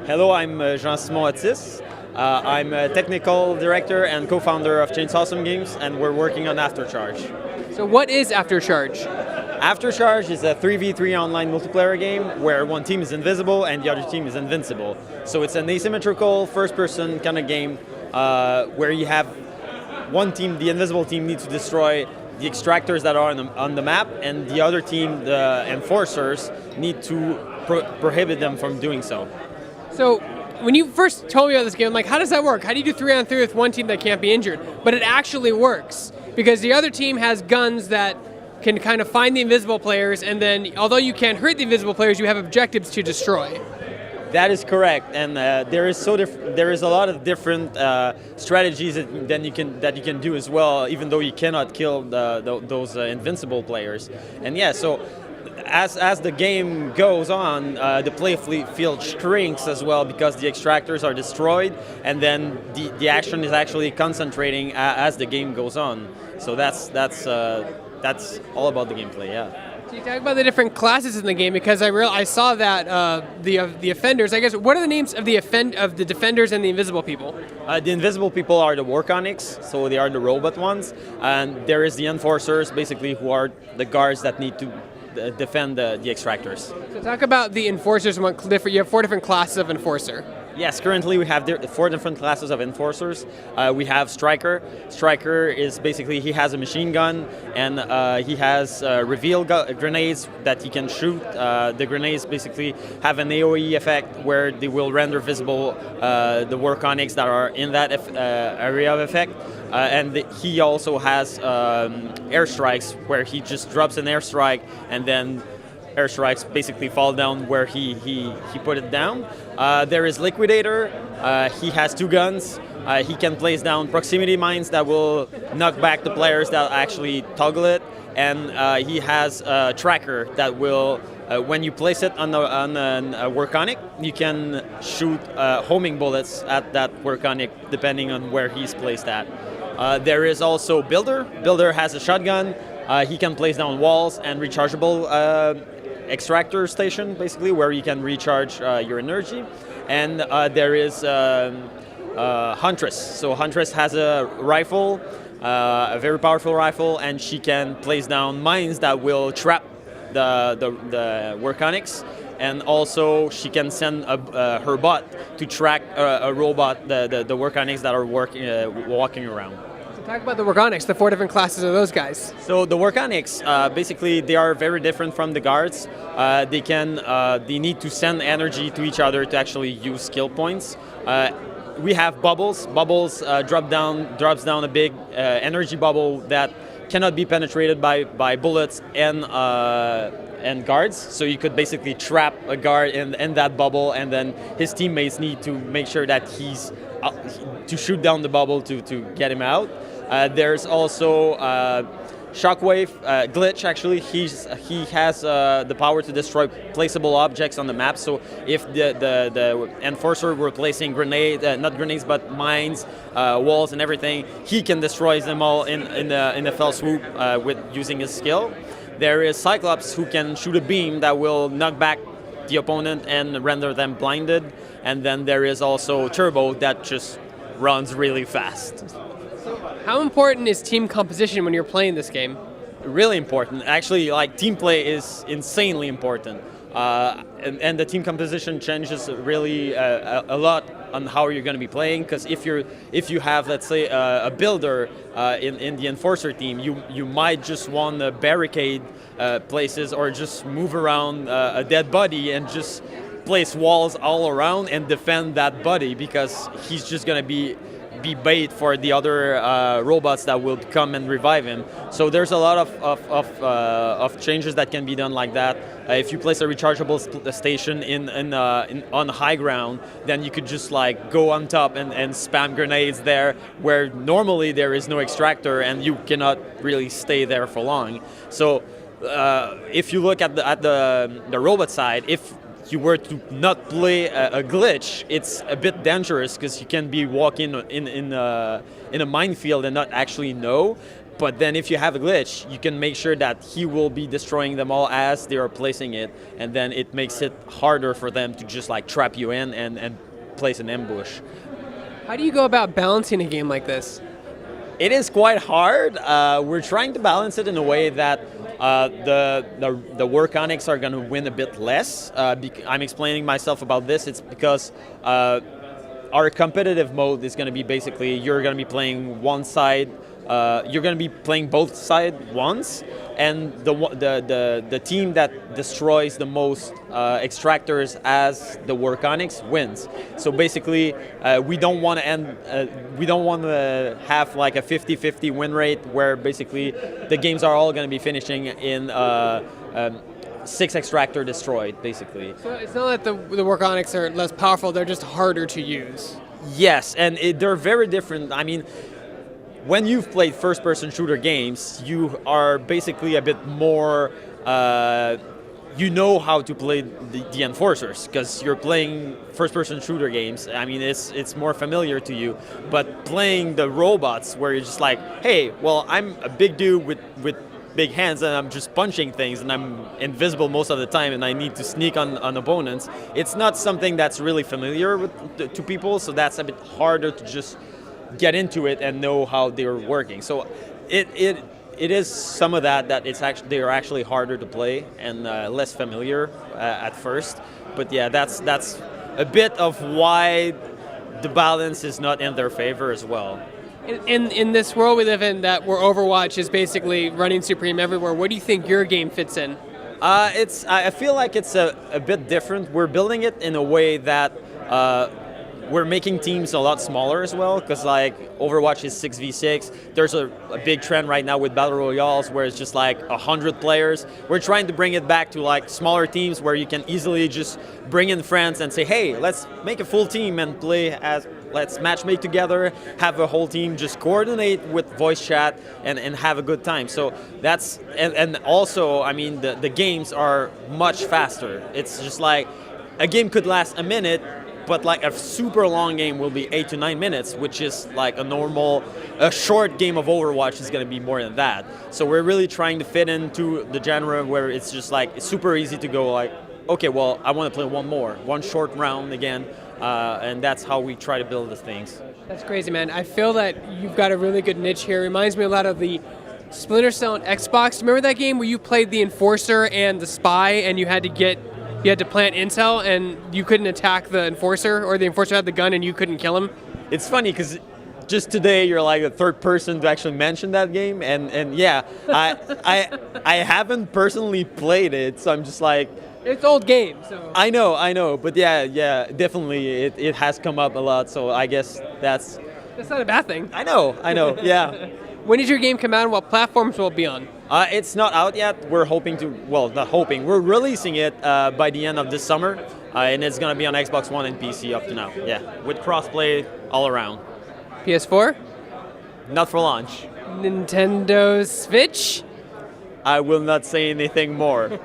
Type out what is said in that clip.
Hello, I'm Jean-Simon Otis. I'm a technical director and co-founder of Chainsawesome Games, and we're working on Aftercharge. So what is Aftercharge? Aftercharge is a 3v3 online multiplayer game where one team is invisible and the other team is invincible. So it's an asymmetrical first-person kind of game where you have one team, the invisible team, needs to destroy the extractors that are on the map, and the other team, the enforcers, need to prohibit them from doing so. So when you first told me about this game, I'm like, how does that work? How do you do 3-on-3 with one team that can't be injured? But it actually works, because the other team has guns that can kind of find the invisible players, and then although you can't hurt the invisible players, you have objectives to destroy. That is correct, and there is a lot of different strategies that you can do as well, even though you cannot kill those invincible players. And yeah, so as the game goes on, the play field shrinks as well because the extractors are destroyed, and then the action is actually concentrating as the game goes on. So that's all about the gameplay. Yeah. So you talk about the different classes in the game, because I saw that the offenders. I guess, what are the names of the defenders and the invisible people? The invisible people are the Warconics, so they are the robot ones, and there is the enforcers, basically, who are the guards that need to defend the extractors. So talk about the enforcers. You have 4 different classes of enforcer. Yes, currently we have 4 different classes of enforcers. We have Striker. Striker is basically, he has a machine gun, and he has reveal grenades that he can shoot. The grenades basically have an AoE effect where they will render visible the Warconics that are in that area of effect. And he also has airstrikes, where he just drops an airstrike, and then airstrikes basically fall down where he put it down. There is Liquidator. He has 2 guns. He can place down proximity mines that will knock back the players that actually toggle it. And he has a Tracker that will, when you place it on a Warconic, you can shoot homing bullets at that Warconic depending on where he's placed at. There is also Builder. Builder has a shotgun. He can place down walls and rechargeable extractor station, basically, where you can recharge your energy. And there is Huntress. So Huntress has a rifle, a very powerful rifle, and she can place down mines that will trap the Warconics. And also she can send her bot to track a robot, the Warconics that are walking around. Talk about the Warconics, the 4 different classes of those guys. So the Warconics, basically, they are very different from the guards. They need to send energy to each other to actually use skill points. We have bubbles. Bubbles drops down a big energy bubble that cannot be penetrated by bullets and guards. So you could basically trap a guard in that bubble, and then his teammates need to make sure that he's to shoot down the bubble to get him out. There's also Shockwave Glitch. Actually, he has the power to destroy placeable objects on the map. So if the enforcer were placing not grenades, but mines, walls, and everything, he can destroy them all in a fell swoop with using his skill. There is Cyclops, who can shoot a beam that will knock back the opponent and render them blinded. And then there is also Turbo, that just runs really fast. How important is team composition when you're playing this game? Really important. Actually, like, team play is insanely important. And the team composition changes really a lot on how you're going to be playing, because if you have, let's say, a builder in the enforcer team, you might just want to barricade places or just move around a dead body and just place walls all around and defend that body, because he's just going to be bait for the other robots that will come and revive him. So there's a lot of changes that can be done like that. If you place a rechargeable station on high ground, then you could just like go on top and spam grenades there, where normally there is no extractor and you cannot really stay there for long. So if you look at the robot side, if you were to not play a glitch, it's a bit dangerous, because you can be walking in a minefield and not actually know. But then if you have a glitch, you can make sure that he will be destroying them all as they are placing it, and then it makes it harder for them to just like trap you in and place an ambush. How do you go about balancing a game like this? It is quite hard. We're trying to balance it in a way that the Workonics are going to win a bit less. I'm explaining myself about this. It's because our competitive mode is going to be basically you're going to be playing one side. You're going to be playing both sides once, and the team that destroys the most extractors as the Workonics wins. So basically, we don't want to have like a 50-50 win rate where basically the games are all going to be finishing in 6 extractor destroyed, basically. So it's not that the Workonics are less powerful; they're just harder to use. Yes, and they're very different. I mean, when you've played first-person shooter games, you are basically a bit more, you know how to play the enforcers because you're playing first-person shooter games. I mean, it's more familiar to you. But playing the robots, where you're just like, hey, well, I'm a big dude with big hands and I'm just punching things and I'm invisible most of the time and I need to sneak on opponents. It's not something that's really familiar to people, so that's a bit harder to just get into it and know how they're working. So it is some of that they are actually harder to play and less familiar at first. But yeah, that's a bit of why the balance is not in their favor as well. In this world we live in, that where Overwatch is basically running supreme everywhere, what do you think your game fits in? I feel like it's a bit different. We're building it in a way that we're making teams a lot smaller as well, because like Overwatch is 6v6. There's a big trend right now with Battle Royales where it's just like 100 players. We're trying to bring it back to like smaller teams where you can easily just bring in friends and say, hey, let's make a full team and let's matchmake together, have a whole team just coordinate with voice chat and have a good time. So that's, and also, I mean, the games are much faster. It's just like a game could last a minute, but like a super long game will be 8 to 9 minutes, which is like a short game of Overwatch is going to be more than that. So we're really trying to fit into the genre where it's just like, it's super easy to go like, okay, well, I want to play one short round again, and that's how we try to build the things. That's crazy, man. I feel that you've got a really good niche here. It reminds me a lot of the Splinter Cell on Xbox. Remember that game where you played the Enforcer and the Spy, and you had to plant intel, and you couldn't attack the Enforcer, or the Enforcer had the gun and you couldn't kill him? It's funny because just today you're like the third person to actually mention that game, and yeah, I haven't personally played it, so I'm just like, it's old game. So I know, but yeah, definitely it has come up a lot, so I guess that's not a bad thing. I know, yeah. When does your game come out and what platforms will it be on? It's not out yet. We're hoping to, well, not hoping, we're releasing it by the end of this summer, and it's going to be on Xbox One and PC up to now, yeah, with crossplay all around. PS4? Not for launch. Nintendo Switch? I will not say anything more.